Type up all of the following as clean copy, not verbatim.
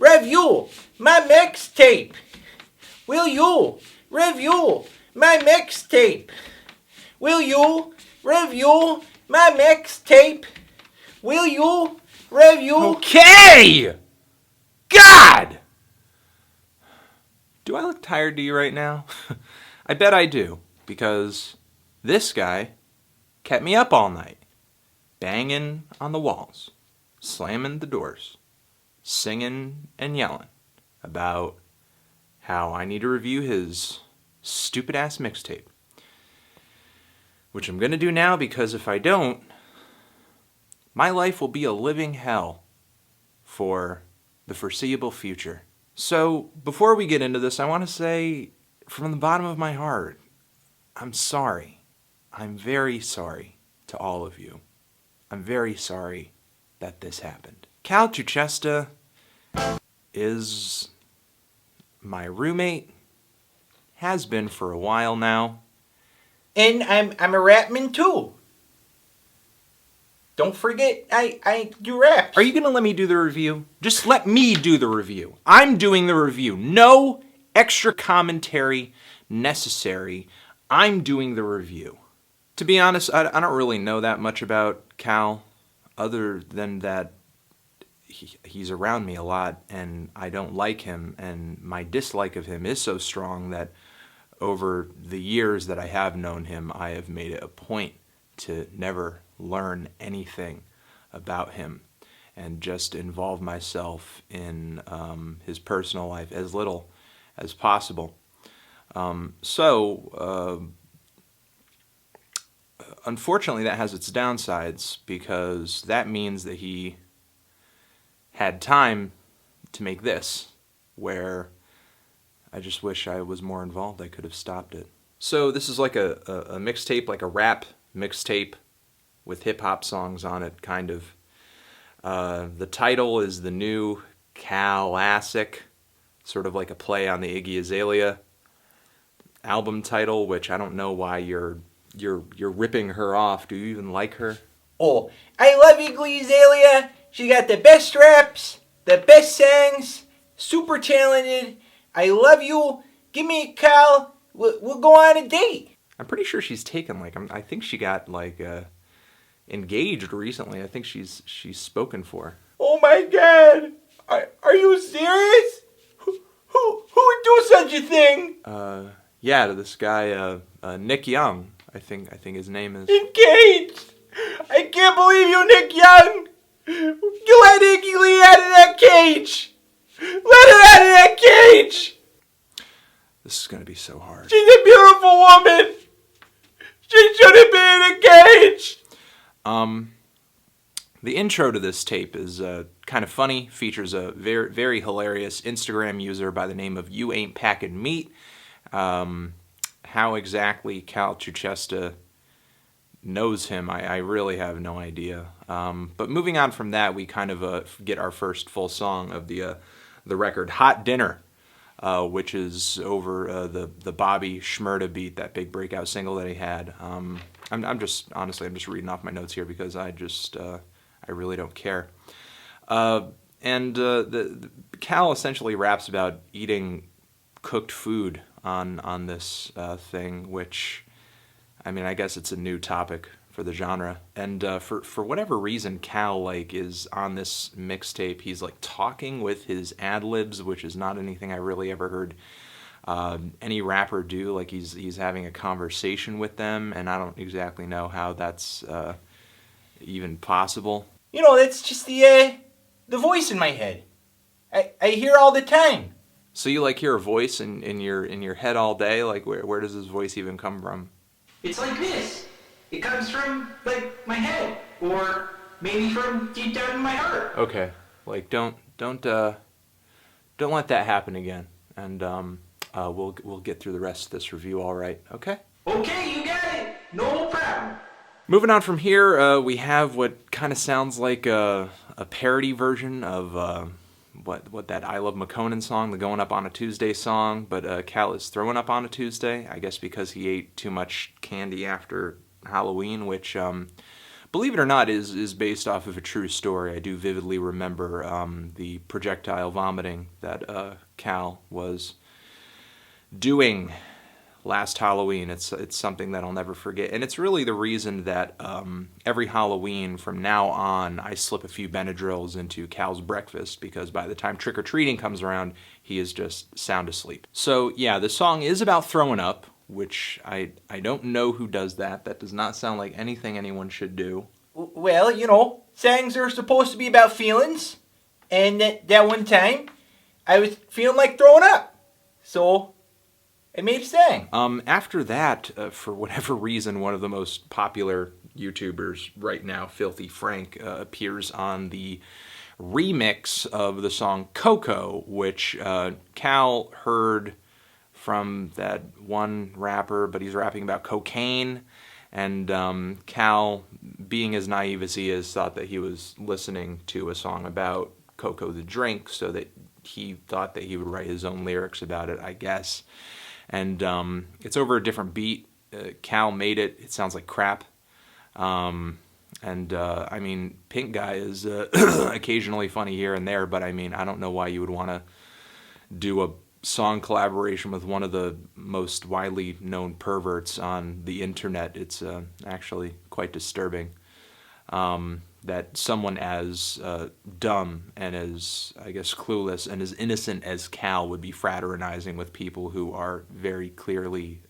review my mixtape? Will you review my mixtape? Will you review my mixtape? Will you review? Okay! God! Do I look tired to you right now? I bet I do, because this guy kept me up all night, banging on the walls, slamming the doors, singing and yelling about how I need to review his stupid-ass mixtape. Which I'm going to do now, because if I don't, my life will be a living hell for the foreseeable future. So, before we get into this, I want to say, from the bottom of my heart, I'm sorry. I'm very sorry to all of you. I'm very sorry that this happened. CHUCHESTA is my roommate, has been for a while now. And I'm a rapman too. Don't forget, I do raps. Are you gonna let me do the review? Just let me do the review. I'm doing the review. No extra commentary necessary. I'm doing the review. To be honest, I don't really know that much about Cal, other than that he's around me a lot and I don't like him, and my dislike of him is so strong that over the years that I have known him, I have made it a point to never learn anything about him and just involve myself in his personal life as little as possible. Unfortunately, that has its downsides, because that means that he had time to make this, where I just wish I was more involved. I could have stopped it. So this is like a mixtape, like a rap mixtape with hip-hop songs on it, kind of. The title is the new CALassic, sort of like a play on the Iggy Azalea album title, which I don't know why you're ripping her off. Do you even like her? Oh, I love Iggy Azalea. She got the best raps, the best songs, super talented. I love you. Give me a call. We'll go on a date. I'm pretty sure she's taken, like, I think she got, like, engaged recently. I think she's spoken for. Oh my God. Are you serious? Who would do such a thing? Yeah, this guy, Nick Young, I think his name is. Engaged? I can't believe you, Nick Young. You let Iggy Lee out of that cage. Let her out of that cage. This is gonna be so hard. She's a beautiful woman. She shouldn't be in a cage. The intro to this tape is kind of funny. Features a very, very hilarious Instagram user by the name of You Ain't Packin' Meat. How exactly CHUCHESTA knows him, I really have no idea. But moving on from that, we kind of get our first full song of the record, Hot Dinner, which is over the Bobby Shmurda beat, that big breakout single that he had. I'm just reading off my notes here because I really don't care. The Cal essentially raps about eating cooked food on this thing, which, I mean, I guess it's a new topic for the genre. And for whatever reason, Cal, like, is on this mixtape. He's like talking with his ad-libs, which is not anything I really ever heard any rapper do. Like, he's having a conversation with them, and I don't exactly know how that's even possible. You know, that's just the voice in my head. I hear all the time. So you, like, hear a voice in your head all day? Like, where does this voice even come from? It's like this. It comes from, like, my head, or maybe from deep down in my heart. Okay, like, don't let that happen again, and we'll get through the rest of this review, all right? Okay. Okay, you got it. No problem. Moving on from here, we have what kind of sounds like a parody version of what that I Love McConan song, the Going Up on a Tuesday song, but Cal is throwing up on a Tuesday, I guess because he ate too much candy after Halloween, which believe it or not, is based off of a true story. I do vividly remember the projectile vomiting that Cal was doing last Halloween. It's something that I'll never forget, and it's really the reason that every Halloween from now on I slip a few Benadryls into Cal's breakfast, because by the time trick-or-treating comes around, he is just sound asleep. So yeah, the song is about throwing up, which I don't know who does that. That does not sound like anything anyone should do. Well, you know, songs are supposed to be about feelings, and that one time I was feeling like throwing up, so I made a song. After that, for whatever reason, one of the most popular YouTubers right now, Filthy Frank, appears on the remix of the song Coco, which Cal heard from that one rapper, but he's rapping about cocaine, and Cal, being as naive as he is, thought that he was listening to a song about Coco the drink, so that he thought that he would write his own lyrics about it, I guess. And it's over a different beat. Cal made it. It sounds like crap. I mean, Pink Guy is occasionally funny here and there, but I mean, I don't know why you would want to do a song collaboration with one of the most widely known perverts on the internet. It's actually quite disturbing that someone as dumb and as, I guess, clueless and as innocent as Cal would be fraternizing with people who are very clearly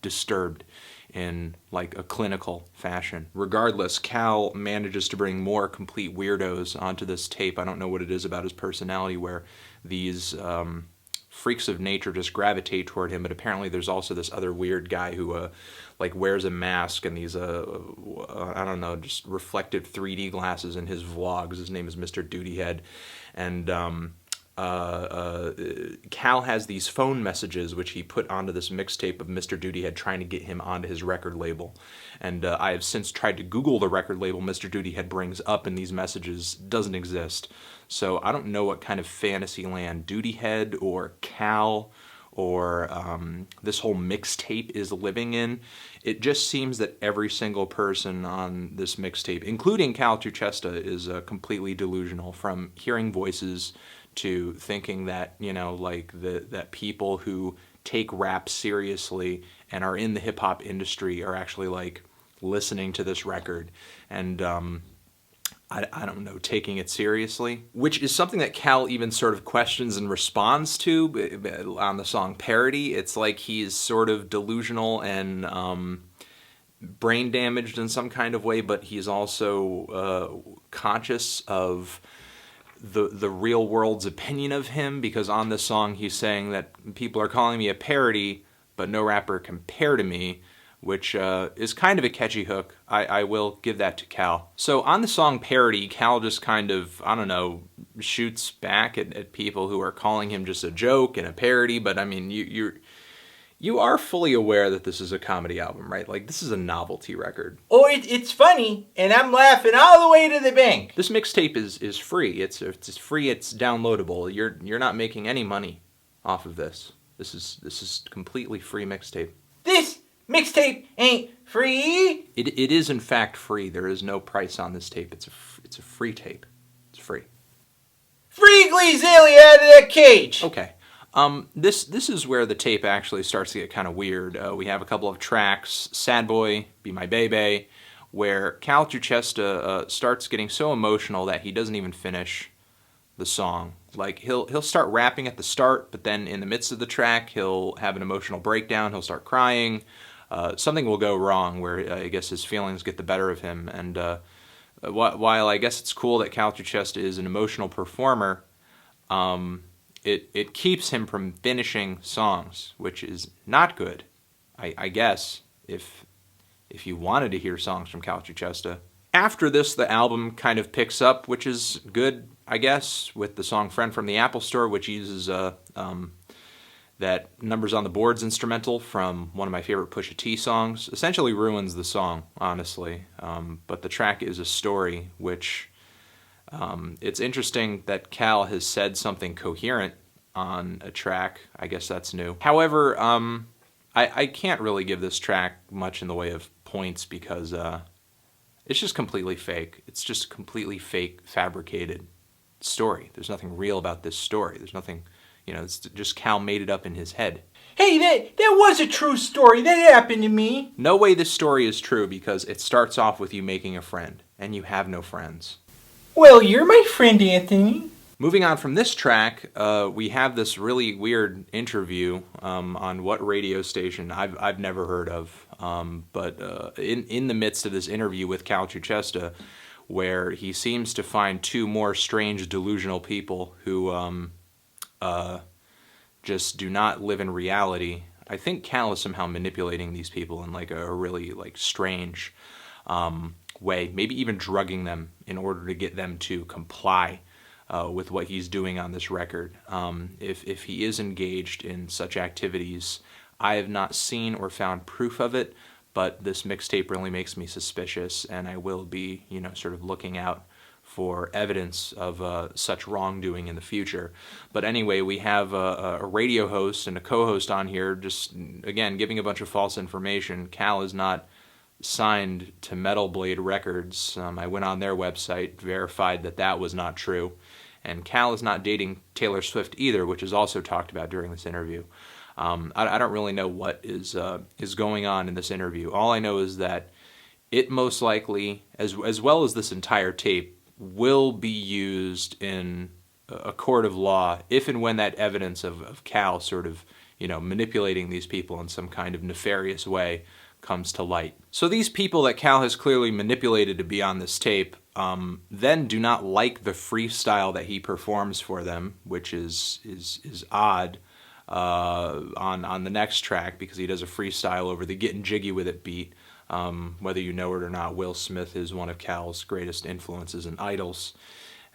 disturbed in like a clinical fashion. Regardless, Cal manages to bring more complete weirdos onto this tape. I don't know what it is about his personality where these freaks of nature just gravitate toward him, but apparently there's also this other weird guy who like wears a mask and these I don't know, just reflective 3D glasses in his vlogs. His name is Mr. Dutyhead, and Cal has these phone messages which he put onto this mixtape of Mr. Dutyhead trying to get him onto his record label. And I have since tried to Google the record label Mr. Dutyhead brings up in these messages. Doesn't exist. So I don't know what kind of fantasy land Dutyhead or Cal or this whole mixtape is living in. It just seems that every single person on this mixtape, including Cal CHUCHESTA, is completely delusional, from hearing voices to thinking that, you know, like that people who take rap seriously and are in the hip-hop industry are actually like listening to this record and I don't know, taking it seriously, which is something that Cal even sort of questions and responds to on the song Parody. It's like he's sort of delusional and brain damaged in some kind of way, but he's also conscious of the real world's opinion of him, because on this song he's saying that people are calling me a parody, but no rapper compare to me, which is kind of a catchy hook. I will give that to Cal. So on the song Parody, Cal just kind of, I don't know, shoots back at people who are calling him just a joke and a parody, but I mean, you are fully aware that this is a comedy album, right? Like, this is a novelty record. Oh, it's funny, and I'm laughing all the way to the bank. This mixtape is free. It's free. It's downloadable. You're not making any money off of this. This is completely free mixtape. This mixtape ain't free. It is in fact free. There is no price on this tape. It's a free tape. It's free. Free Gleazelli out of that cage. Okay. This is where the tape actually starts to get kind of weird. We have a couple of tracks, Sad Boy, Be My Baby, where Cal CHUCHESTA starts getting so emotional that he doesn't even finish the song. Like, he'll start rapping at the start, but then in the midst of the track, he'll have an emotional breakdown, he'll start crying. Something will go wrong where I guess his feelings get the better of him. And while I guess it's cool that Cal CHUCHESTA is an emotional performer, it keeps him from finishing songs, which is not good, I guess, if you wanted to hear songs from Cal CHUCHESTA. After this, the album kind of picks up, which is good, I guess, with the song Friend from the Apple Store, which uses that Numbers on the Boards instrumental from one of my favorite Pusha T songs. Essentially ruins the song, honestly, but the track is a story, which... it's interesting that Cal has said something coherent on a track. I guess that's new. However, I can't really give this track much in the way of points because It's just completely fake. It's just a completely fake, fabricated story. There's nothing real about this story. There's nothing, it's just Cal made it up in his head. Hey, that was a true story. That happened to me. No way this story is true because it starts off with you making a friend, and you have no friends. Well, you're my friend, Anthony. Moving on from this track, we have this really weird interview on what radio station I've never heard of, but in the midst of this interview with Cal CHUCHESTA, where he seems to find two more strange delusional people who just do not live in reality. I think Cal is somehow manipulating these people in like a really like strange way, maybe even drugging them in order to get them to comply with what he's doing on this record. If he is engaged in such activities, I have not seen or found proof of it, but this mixtape really makes me suspicious, and I will be, sort of looking out for evidence of such wrongdoing in the future. But anyway, we have a radio host and a co-host on here, just, again, giving a bunch of false information. Cal is not signed to Metal Blade Records. I went on their website, verified that was not true. And Cal is not dating Taylor Swift either, which is also talked about during this interview. I don't really know what is going on in this interview. All I know is that it most likely, as well as this entire tape, will be used in a court of law if and when that evidence of Cal sort of, manipulating these people in some kind of nefarious way comes to light. So these people that Cal has clearly manipulated to be on this tape then do not like the freestyle that he performs for them, which is odd on the next track, because he does a freestyle over the Getting Jiggy With It beat. Whether you know it or not, Will Smith is one of Cal's greatest influences and idols,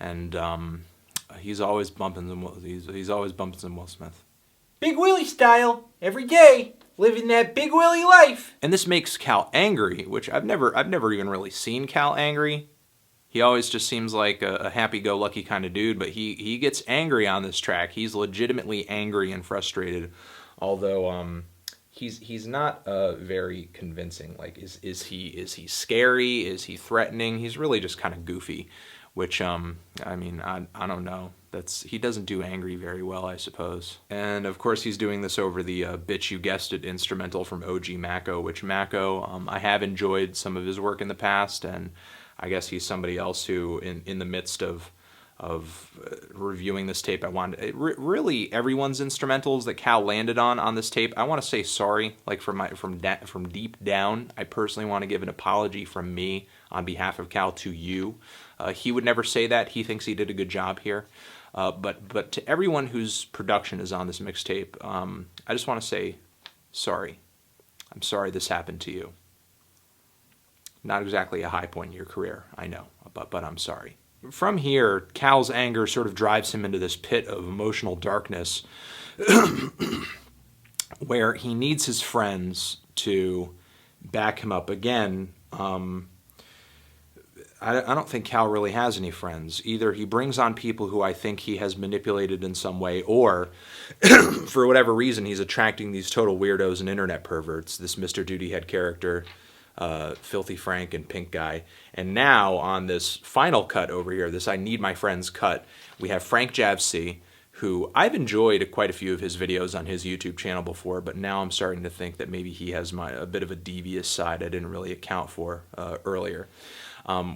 and he's always bumping some Will Smith. Big Willie style, every day, living that Big Willie life. And this makes Cal angry, which I've never even really seen Cal angry. He always just seems like a happy-go-lucky kind of dude, but he gets angry on this track. He's legitimately angry and frustrated, although he's not very convincing. Like, is he scary? Is he threatening? He's really just kind of goofy, which I don't know. He doesn't do angry very well, I suppose. And of course he's doing this over the Bitch You Guessed It instrumental from OG Mako, which Mako, I have enjoyed some of his work in the past, and I guess he's somebody else who, in the midst of reviewing this tape, I wanted really everyone's instrumentals that Cal landed on this tape. I want to say sorry, like from deep down. I personally want to give an apology from me on behalf of Cal to you. He would never say that. He thinks he did a good job here. But to everyone whose production is on this mixtape, I just want to say sorry. I'm sorry this happened to you. Not exactly a high point in your career, I know, but I'm sorry. From here, Cal's anger sort of drives him into this pit of emotional darkness where he needs his friends to back him up. Again, I don't think Cal really has any friends. Either he brings on people who I think he has manipulated in some way, or for whatever reason he's attracting these total weirdos and internet perverts, this Mr. Dutyhead character, Filthy Frank and Pink Guy. And now on this final cut over here, this I Need My Friends cut, we have Frank Javc, who I've enjoyed quite a few of his videos on his YouTube channel before, but now I'm starting to think that maybe he has a bit of a devious side I didn't really account for earlier.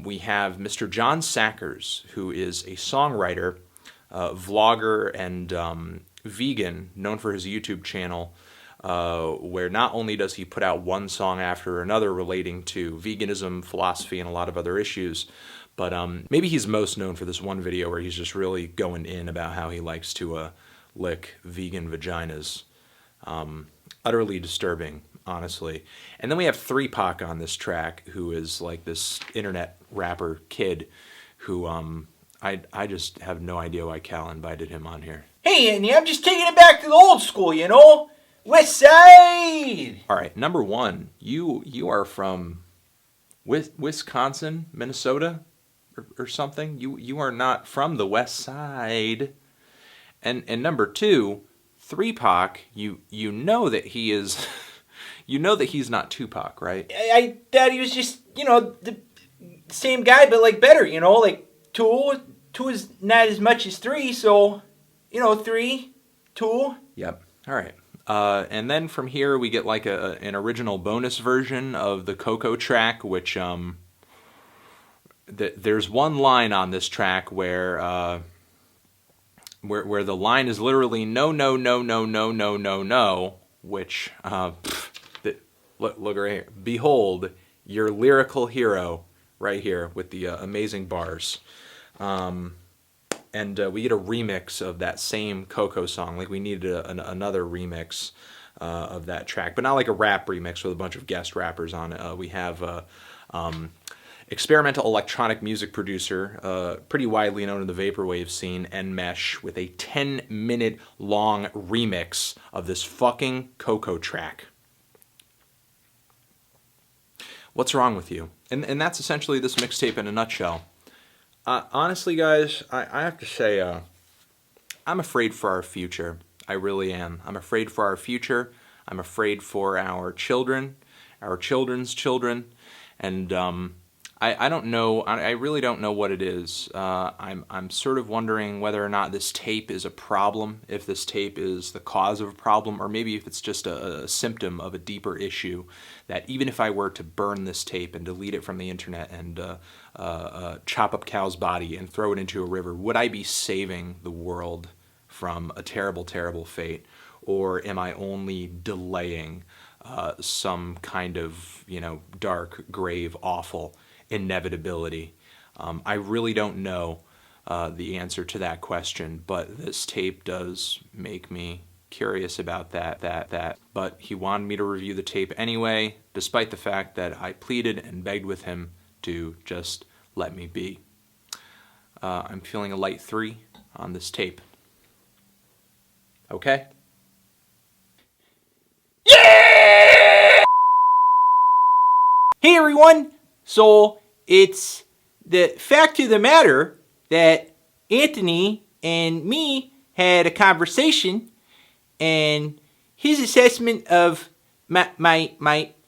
We have Mr. John Sackers, who is a songwriter, vlogger, and vegan, known for his YouTube channel, where not only does he put out one song after another relating to veganism, philosophy, and a lot of other issues, but maybe he's most known for this one video where he's just really going in about how he likes to lick vegan vaginas. Utterly disturbing, honestly. And then we have TRAK on this track, who is like this internet rapper kid who I just have no idea why Cal invited him on here. Hey, Andy, I'm just taking it back to the old school, you know? West Side! All right, number one, you are from Wisconsin, Minnesota, or something. You are not from the West Side. And number two, TRAK, you know that he is, you know that he's not Tupac, right? I thought he was just, same guy, but like better, you know, like 2 is not as much as 3, so, you know, 3, 2. Yep. All right. And then from here we get like an original bonus version of the Coco track, which there's one line on this track where the line is literally no, no, no, no, no, no, no, no, which look right here. Behold your lyrical hero right here with the amazing bars. And we get a remix of that same Coco song. Like we needed another remix of that track, but not like a rap remix with a bunch of guest rappers on it. We have experimental electronic music producer, pretty widely known in the vaporwave scene, Nmesh, with a 10-minute long remix of this fucking Coco track. What's wrong with you? And that's essentially this mixtape in a nutshell. Honestly, guys, I have to say, I'm afraid for our future. I really am. I'm afraid for our future. I'm afraid for our children, our children's children, and I don't know. I really don't know what it is. I'm sort of wondering whether or not this tape is a problem, if this tape is the cause of a problem, or maybe if it's just a symptom of a deeper issue. That even if I were to burn this tape and delete it from the internet and chop up Cal's body and throw it into a river, would I be saving the world from a terrible, terrible fate, or am I only delaying some kind of, you know, dark, grave, awful inevitability? I really don't know the answer to that question, but this tape does make me curious about that. But he wanted me to review the tape anyway, despite the fact that I pleaded and begged with him to just let me be. I'm feeling a light 3 on this tape. Okay? Yeah! Hey everyone! So, it's the fact of the matter that Anthony and me had a conversation, and his assessment of my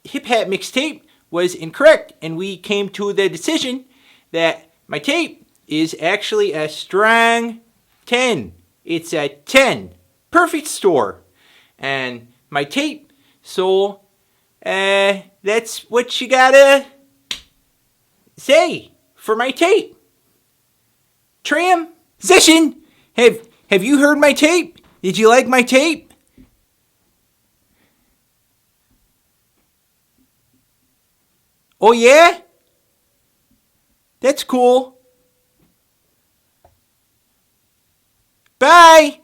hip-hop mixtape was incorrect, and we came to the decision that my tape is actually a strong 10. It's a 10. Perfect score. And my tape, so that's what you gotta say for my tape. Transition. Have you heard my tape? Did you like my tape? Oh yeah? That's cool. Bye.